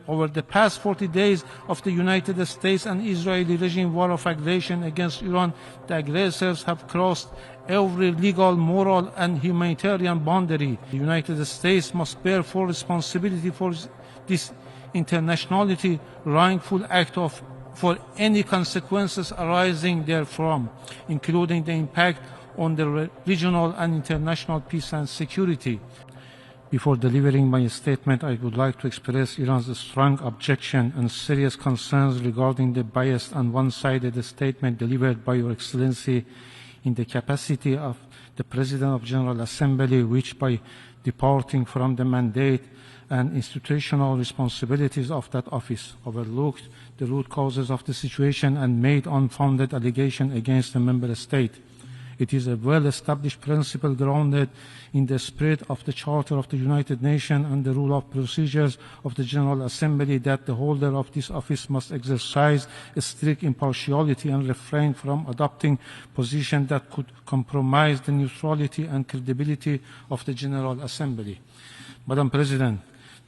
over the past 40 days of the United States and Israeli regime war of aggression against Iran, the aggressors have crossed every legal, moral, and humanitarian boundary. The United States must bear full responsibility for this internationally wrongful act for any consequences arising therefrom, including the impact on the regional and international peace and security. Before delivering my statement, I would like to express Iran's strong objection and serious concerns regarding the biased and one-sided statement delivered by Your Excellency in the capacity of the President of General Assembly, which by departing from the mandate and institutional responsibilities of that office overlooked the root causes of the situation and made unfounded allegations against the member state. It is a well-established principle grounded in the spirit of the Charter of the United Nations and the rule of procedures of the General Assembly that the holder of this office must exercise a strict impartiality and refrain from adopting positions that could compromise the neutrality and credibility of the General Assembly. Madam President,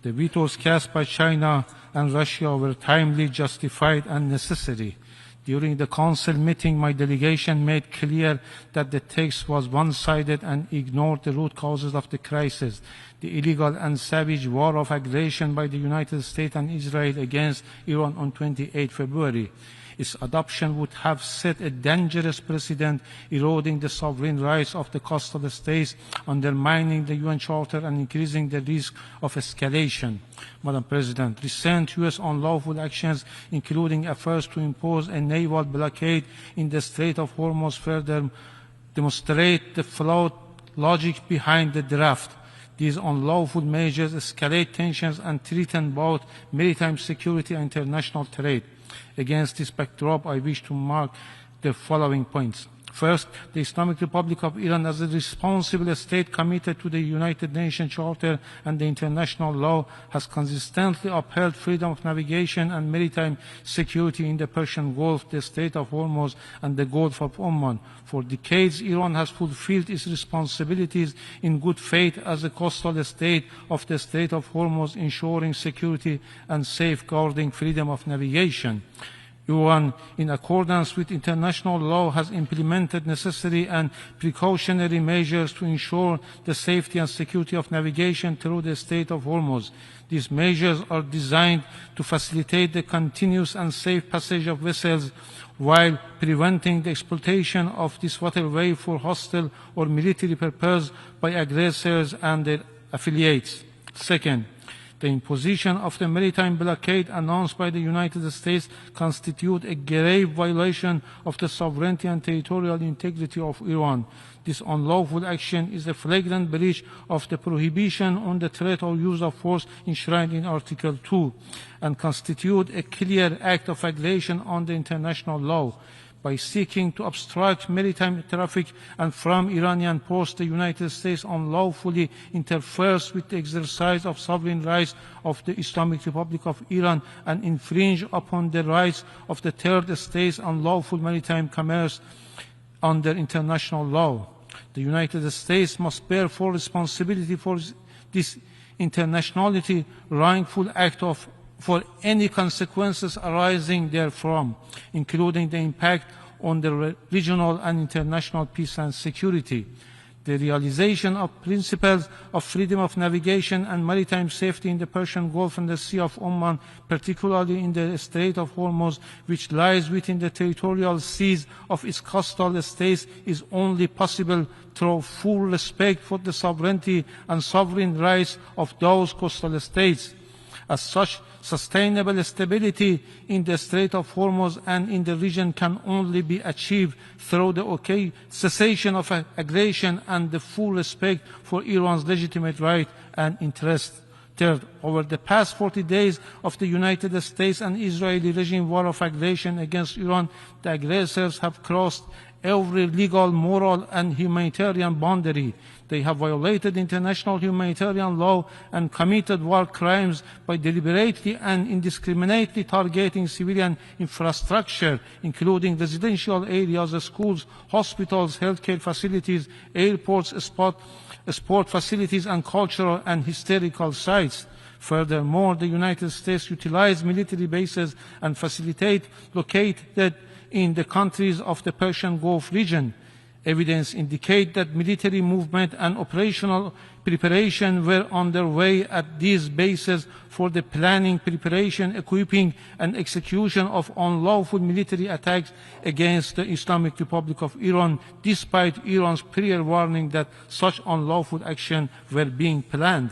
the vetoes cast by China and Russia were timely, justified, and necessary. During the Council meeting, my delegation made clear that the text was one-sided and ignored the root causes of the crisis, the illegal and savage war of aggression by the United States and Israel against Iran on 28 February. Its adoption would have set a dangerous precedent, eroding the sovereign rights of the coastal states, undermining the UN Charter, and increasing the risk of escalation. Madam President, recent U.S. unlawful actions, including efforts to impose a naval blockade in the Strait of Hormuz, further demonstrate the flawed logic behind the draft. These unlawful measures escalate tensions and threaten both maritime security and international trade. Against this backdrop, I wish to mark the following points. First, the Islamic Republic of Iran, as a responsible state committed to the United Nations Charter and the international law, has consistently upheld freedom of navigation and maritime security in the Persian Gulf, the Strait of Hormuz, and the Gulf of Oman. For decades, Iran has fulfilled its responsibilities in good faith as a coastal state of the Strait of Hormuz, ensuring security and safeguarding freedom of navigation. Iran, in accordance with international law, has implemented necessary and precautionary measures to ensure the safety and security of navigation through the Strait of Hormuz. These measures are designed to facilitate the continuous and safe passage of vessels while preventing the exploitation of this waterway for hostile or military purposes by aggressors and their affiliates. Second, the imposition of the maritime blockade announced by the United States constitutes a grave violation of the sovereignty and territorial integrity of Iran. This unlawful action is a flagrant breach of the prohibition on the threat or use of force enshrined in Article 2 and constitutes a clear act of aggression under international law. By seeking to obstruct maritime traffic and from Iranian ports, the United States unlawfully interferes with the exercise of sovereign rights of the Islamic Republic of Iran and infringe upon the rights of the third states on lawful maritime commerce under international law. The United States must bear full responsibility for this internationally wrongful act for any consequences arising therefrom, including the impact on the regional and international peace and security. The realization of principles of freedom of navigation and maritime safety in the Persian Gulf and the Sea of Oman, particularly in the Strait of Hormuz, which lies within the territorial seas of its coastal states, is only possible through full respect for the sovereignty and sovereign rights of those coastal states. As such, sustainable stability in the Strait of Hormuz and in the region can only be achieved through the cessation of aggression and the full respect for Iran's legitimate right and interest. Third, over the past 40 days of the United States and Israeli regime war of aggression against Iran, the aggressors have crossed every legal, moral, and humanitarian boundary. They have violated international humanitarian law and committed war crimes by deliberately and indiscriminately targeting civilian infrastructure, including residential areas, schools, hospitals, healthcare facilities, airports, sport facilities, and cultural and historical sites. Furthermore, the United States utilized military bases and facilitate located in the countries of the Persian Gulf region. Evidence indicates that military movement and operational preparation were underway at these bases for the planning, preparation, equipping, and execution of unlawful military attacks against the Islamic Republic of Iran, despite Iran's prior warning that such unlawful action were being planned.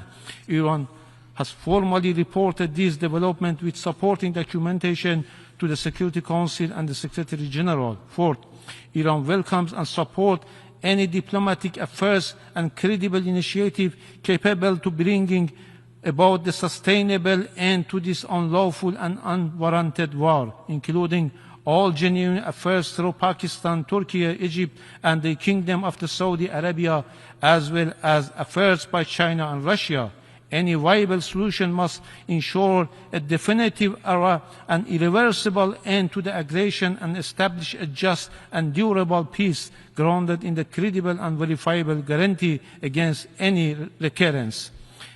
Iran has formally reported this development with supporting documentation to the Security Council and the Secretary General. Fourth, Iran welcomes and supports any diplomatic affairs and credible initiative capable to bringing about the sustainable end to this unlawful and unwarranted war, including all genuine affairs through Pakistan, Turkey, Egypt, and the Kingdom of Saudi Arabia, as well as affairs by China and Russia. Any viable solution must ensure a definitive and irreversible end to the aggression and establish a just and durable peace grounded in the credible and verifiable guarantee against any recurrence.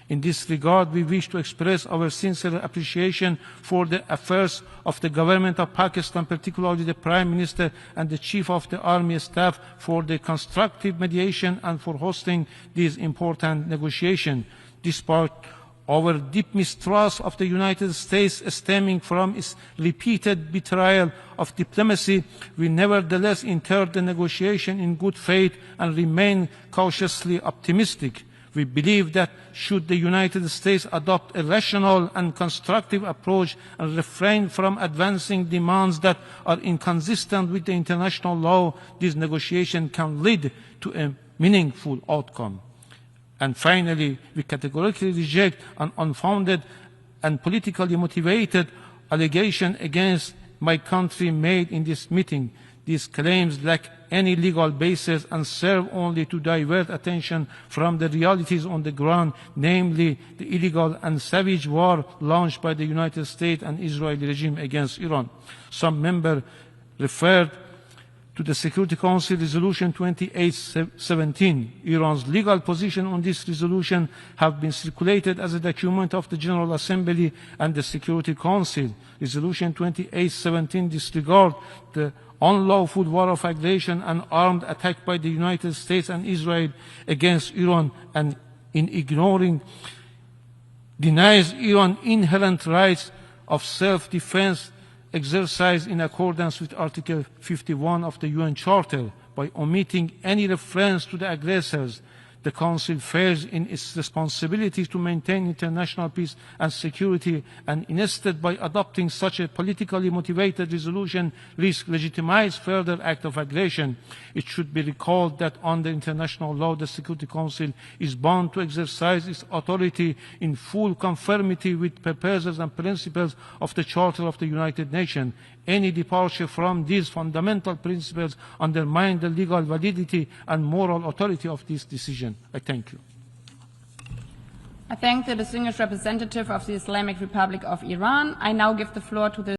In this regard, we wish to express our sincere appreciation for the efforts of the government of Pakistan, particularly the Prime Minister and the Chief of the Army Staff, for the constructive mediation and for hosting these important negotiations. Despite our deep mistrust of the United States stemming from its repeated betrayal of diplomacy, we nevertheless entered the negotiation in good faith and remain cautiously optimistic. We believe that should the United States adopt a rational and constructive approach and refrain from advancing demands that are inconsistent with the international law, this negotiation can lead to a meaningful outcome. And finally, we categorically reject an unfounded and politically motivated allegation against my country made in this meeting. These claims lack any legal basis and serve only to divert attention from the realities on the ground, namely the illegal and savage war launched by the United States and Israeli regime against Iran. Some members referred to the Security Council Resolution 2817. Iran's legal position on this resolution have been circulated as a document of the General Assembly and the Security Council. Resolution 2817 disregards the unlawful war of aggression and armed attack by the United States and Israel against Iran, and in ignoring denies Iran inherent rights of self-defense exercised in accordance with Article 51 of the UN Charter. By omitting any reference to the aggressors, the Council fails in its responsibility to maintain international peace and security, and instead by adopting such a politically motivated resolution risks legitimizing further act of aggression. It should be recalled that under international law, the Security Council is bound to exercise its authority in full conformity with purposes and principles of the Charter of the United Nations. Any departure from these fundamental principles undermines the legal validity and moral authority of this decision. I thank you. I thank the distinguished representative of the Islamic Republic of Iran. I now give the floor to the